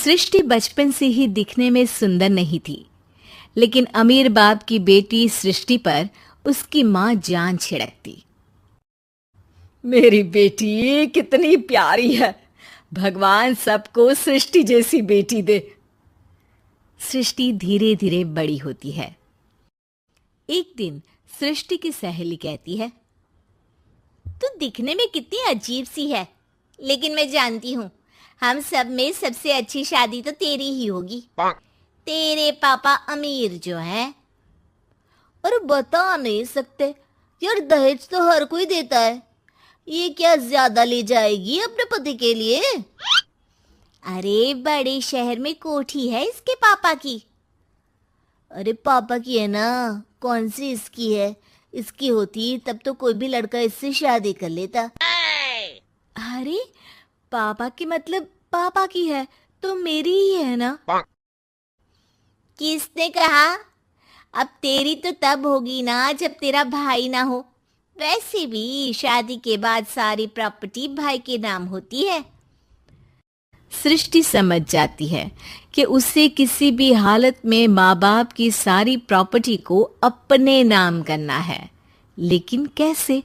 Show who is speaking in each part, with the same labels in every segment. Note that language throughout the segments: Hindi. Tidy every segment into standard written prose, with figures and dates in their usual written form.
Speaker 1: सृष्टि बचपन से ही दिखने में सुंदर नहीं थी, लेकिन अमीर बाप की बेटी सृष्टि पर उसकी माँ जान छिड़कती।
Speaker 2: मेरी बेटी कितनी प्यारी है। भगवान सबको सृष्टि जैसी बेटी दे।
Speaker 1: सृष्टि धीरे धीरे बड़ी होती है। एक दिन सृष्टि की सहेली कहती है,
Speaker 3: तू दिखने में कितनी अजीब सी है, लेकिन मैं जानती हूँ हम सब में सबसे अच्छी शादी तो तेरी ही होगी। तेरे पापा अमीर जो हैं। और बता नहीं सकते यार, दहेज तो हर कोई देता है, ये क्या ज्यादा ले जाएगी अपने पति के लिए? अरे बड़े शहर में कोठी है इसके पापा की। अरे पापा की है ना, कौन सी इसकी है? इसकी होती तब तो कोई भी लड़का इससे शादी कर लेता।
Speaker 1: अरे पापा की मतलब पापा की है तो मेरी ही है ना?
Speaker 3: किसने कहा? अब तेरी तो तब होगी ना जब तेरा भाई ना हो। वैसे भी शादी के बाद सारी प्रॉपर्टी भाई के नाम होती है।
Speaker 1: सृष्टि समझ जाती है कि उसे किसी भी हालत में माँ बाप की सारी प्रॉपर्टी को अपने नाम करना है, लेकिन कैसे?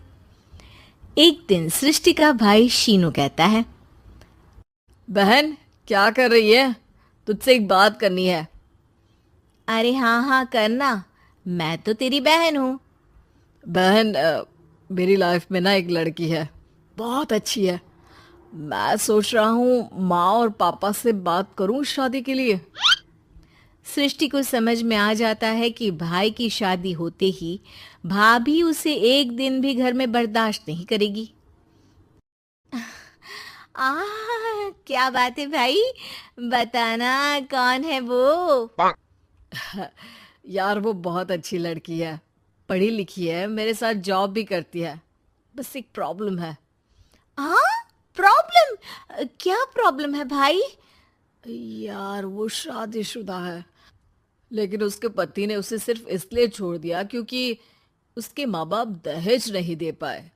Speaker 1: एक दिन सृष्टि का भाई शीनू कहता है,
Speaker 2: बहन क्या कर रही है? तुझसे एक बात करनी है।
Speaker 1: अरे हाँ हाँ करना, मैं तो तेरी बहन हूँ।
Speaker 2: बहन मेरी लाइफ में ना एक लड़की है, बहुत अच्छी है। मैं सोच रहा हूँ माँ और पापा से बात करूँ शादी के लिए।
Speaker 1: सृष्टि को समझ में आ जाता है कि भाई की शादी होते ही भाभी उसे एक दिन भी घर में बर्दाश्त नहीं करेगी।
Speaker 3: क्या बात है भाई, बताना कौन है वो?
Speaker 2: यार वो बहुत अच्छी लड़की है, पढ़ी लिखी है, मेरे साथ जॉब भी करती है। बस एक प्रॉब्लम है।
Speaker 3: हाँ, प्रॉब्लम? क्या प्रॉब्लम है भाई?
Speaker 2: यार वो शादीशुदा है, लेकिन उसके पति ने उसे सिर्फ इसलिए छोड़ दिया क्योंकि उसके माँ बाप दहेज नहीं दे पाए।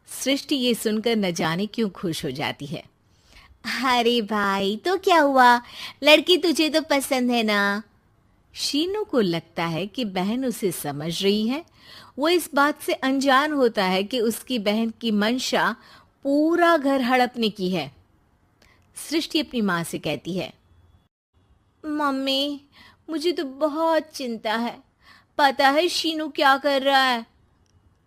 Speaker 1: सृष्टि ये सुनकर न जाने क्यों खुश हो जाती है।
Speaker 3: अरे भाई तो क्या हुआ, लड़की तुझे तो पसंद है ना?
Speaker 1: शीनू को लगता है कि बहन उसे समझ रही है। वो इस बात से अनजान होता है कि उसकी बहन की मंशा पूरा घर हड़पने की है। सृष्टि अपनी माँ से कहती है,
Speaker 3: मम्मी मुझे तो बहुत चिंता है। पता है शीनू क्या कर रहा है?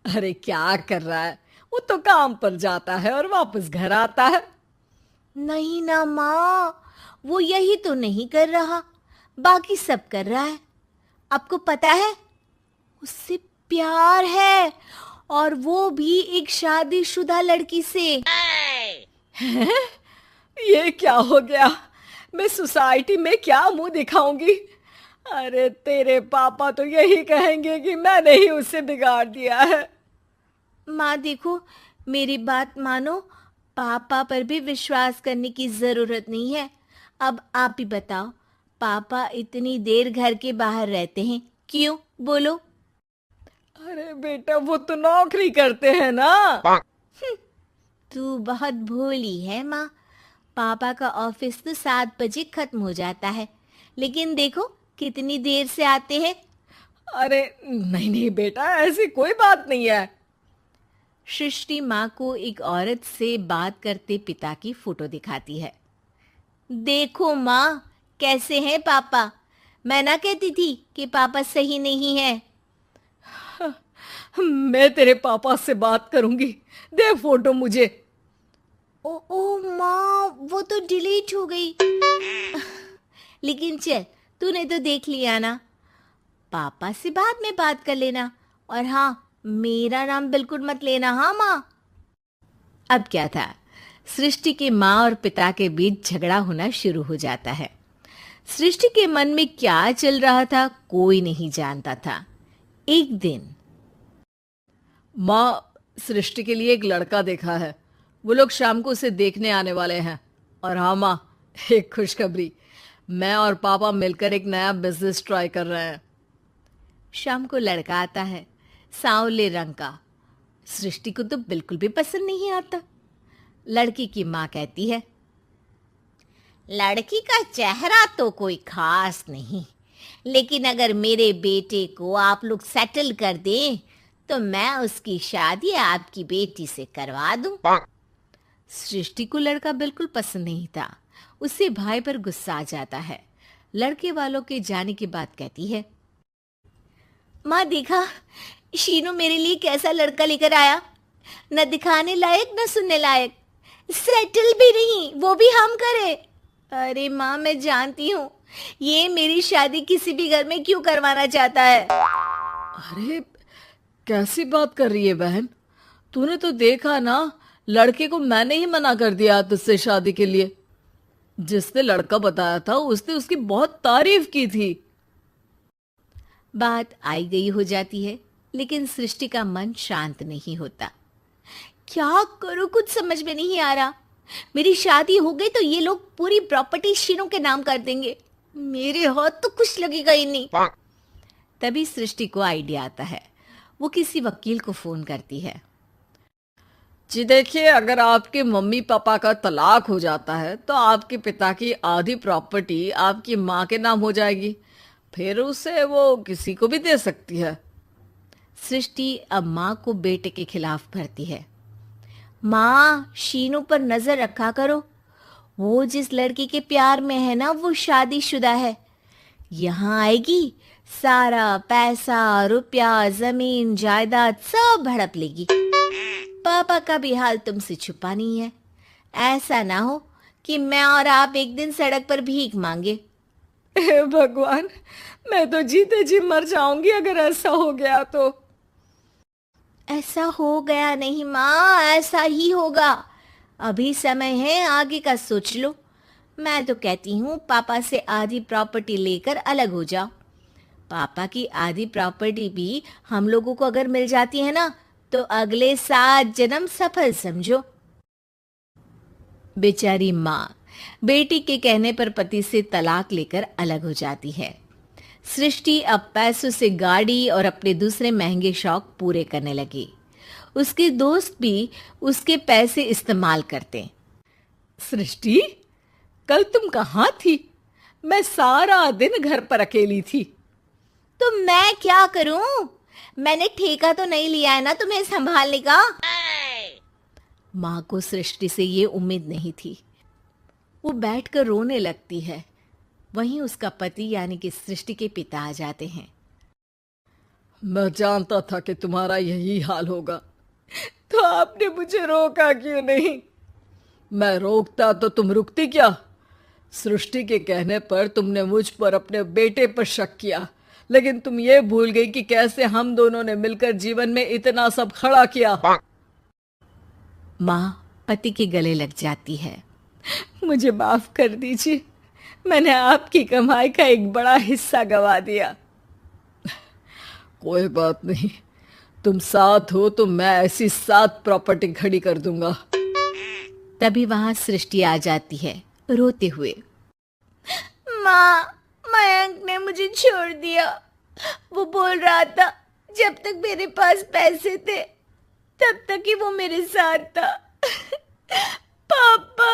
Speaker 2: अरे क्या कर रहा है? वो तो काम पर जाता है और वापस घर आता है।
Speaker 3: नहीं ना माँ, वो यही तो नहीं कर रहा, बाकी सब कर रहा है। आपको पता है उससे प्यार है, और वो भी एक शादीशुदा लड़की से।
Speaker 2: हैं? ये क्या हो गया? मैं सोसाइटी में क्या मुंह दिखाऊंगी? अरे तेरे पापा तो यही कहेंगे कि मैंने ही उसे बिगाड़ दिया है।
Speaker 3: माँ देखो, मेरी बात मानो, पापा पर भी विश्वास करने की जरूरत नहीं है। अब आप ही बताओ, पापा इतनी देर घर के बाहर रहते हैं क्यों? बोलो।
Speaker 2: अरे बेटा वो तो नौकरी करते हैं ना।
Speaker 3: तू बहुत भोली है माँ। पापा का ऑफिस तो 7 बजे खत्म हो जाता है, लेकिन देखो कितनी देर से आते हैं।
Speaker 2: अरे नहीं नहीं बेटा, ऐसी कोई बात नहीं है।
Speaker 1: सृष्टि माँ को एक औरत से बात करते पिता की फोटो दिखाती है।
Speaker 3: देखो माँ, कैसे हैं पापा? मैं ना कहती थी कि पापा सही नहीं है।
Speaker 2: मैं तेरे पापा से बात करूंगी, दे फोटो मुझे।
Speaker 3: ओ माँ, वो तो डिलीट हो गई। लेकिन चल, तूने तो देख लिया ना। पापा से बाद में बात कर लेना, और हाँ, मेरा नाम बिल्कुल मत लेना। हाँ माँ।
Speaker 1: अब क्या था, सृष्टि के माँ और पिता के बीच झगड़ा होना शुरू हो जाता है। सृष्टि के मन में क्या चल रहा था कोई नहीं जानता था। एक दिन,
Speaker 2: माँ सृष्टि के लिए एक लड़का देखा है, वो लोग शाम को उसे देखने आने वाले हैं। और हाँ माँ, एक खुशखबरी, मैं और पापा मिलकर एक नया बिजनेस ट्राई कर रहे हैं।
Speaker 1: शाम को लड़का आता है, सांवले रंग का। सृष्टि को तो बिल्कुल भी पसंद नहीं आता। लड़की की माँ कहती है,
Speaker 3: लड़की का चेहरा तो कोई खास नहीं, लेकिन अगर मेरे बेटे को आप लोग सेटल कर दें तो मैं उसकी शादी आपकी बेटी से करवा दूं।
Speaker 1: सृष्टि को लड़का बिल्कुल पसंद नहीं था। उससे भाई पर गुस्सा आ जाता है। लड़के वालों के जाने के बाद कहती है,
Speaker 3: माँ देखा, शीनू मेरे लिए कैसा लड़का लेकर आया, न दिखाने लायक न सुनने लायक, सेटल भी नहीं, वो भी हम करे। अरे माँ मैं जानती हूँ ये मेरी शादी किसी भी घर में क्यों करवाना चाहता है।
Speaker 2: अरे कैसी बात कर रही है बहन, तूने तो देखा ना, लड़के को मैंने ही मना कर दिया तुझसे शादी के लिए। जिसने लड़का बताया था उसने उसकी बहुत तारीफ की थी।
Speaker 1: बात आई गई हो जाती है, लेकिन सृष्टि का मन शांत नहीं होता।
Speaker 3: क्या करूं कुछ समझ में नहीं आ रहा। मेरी शादी हो गई तो ये लोग पूरी प्रॉपर्टी शीनू के नाम कर देंगे, मेरे हाथ तो कुछ लगेगा ही नहीं।
Speaker 1: तभी सृष्टि को आइडिया आता है। वो किसी वकील को फोन करती है।
Speaker 2: जी देखिए, अगर आपके मम्मी पापा का तलाक हो जाता है तो आपके पिता की आधी प्रॉपर्टी आपकी माँ के नाम हो जाएगी, फिर उसे वो किसी को भी दे सकती है।
Speaker 1: सृष्टि अब माँ को बेटे के खिलाफ भरती है।
Speaker 3: माँ शीनू पर नजर रखा करो, वो जिस लड़की के प्यार में है ना वो शादीशुदा है। यहाँ आएगी सारा पैसा रुपया जमीन जायदाद सब हड़प लेगी। पापा का भी हाल तुमसे छुपा नहीं है। ऐसा ना हो कि मैं और आप एक दिन सड़क पर भीख मांगे।
Speaker 2: हे भगवान, मैं तो जीते जी मर जाऊंगी अगर ऐसा हो गया तो।
Speaker 3: ऐसा हो गया नहीं माँ, ऐसा ही होगा। अभी समय है, आगे का सोच लो। मैं तो कहती हूँ पापा से आधी प्रॉपर्टी लेकर अलग हो जाओ। पापा की आधी प्रॉपर्टी भी हम लोगों को अगर मिल जाती है ना तो अगले 7 जन्म सफल समझो।
Speaker 1: बेचारी माँ बेटी के कहने पर पति से तलाक लेकर अलग हो जाती है। सृष्टि अब पैसों से गाड़ी और अपने दूसरे महंगे शौक पूरे करने लगी। उसके दोस्त भी उसके पैसे इस्तेमाल करते।
Speaker 2: सृष्टि, कल तुम कहाँ थी? मैं सारा दिन घर पर अकेली थी।
Speaker 3: तो मैं क्या करूं? मैंने ठेका तो नहीं लिया है ना तुम्हें संभालने का।
Speaker 1: माँ को सृष्टि से ये उम्मीद नहीं थी। वो बैठकर रोने लगती है। वहीं उसका पति यानी कि सृष्टि के पिता आ जाते हैं।
Speaker 2: मैं जानता था कि तुम्हारा यही हाल होगा, तो आपने मुझे रोका क्यों नहीं? मैं रोकता तो तुम रुकती क्या? सृष्टि के कहने पर तुमने मुझ पर अपने बेटे पर शक किया, लेकिन तुम ये भूल गई कि कैसे हम दोनों ने मिलकर जीवन में इतना सब खड़ा किया।
Speaker 1: माँ पति के गले लग जाती है।
Speaker 2: मुझे माफ कर दीजिए, मैंने आपकी कमाई का एक बड़ा हिस्सा गवा दिया। कोई बात नहीं, तुम साथ हो तो मैं ऐसी 7 प्रॉपर्टी खड़ी कर दूंगा।
Speaker 1: तभी वहां सृष्टि आ जाती है रोते हुए।
Speaker 3: माँ, मयंक ने मुझे छोड़ दिया। वो बोल रहा था जब तक मेरे पास पैसे थे तब तक ही वो मेरे साथ था। पापा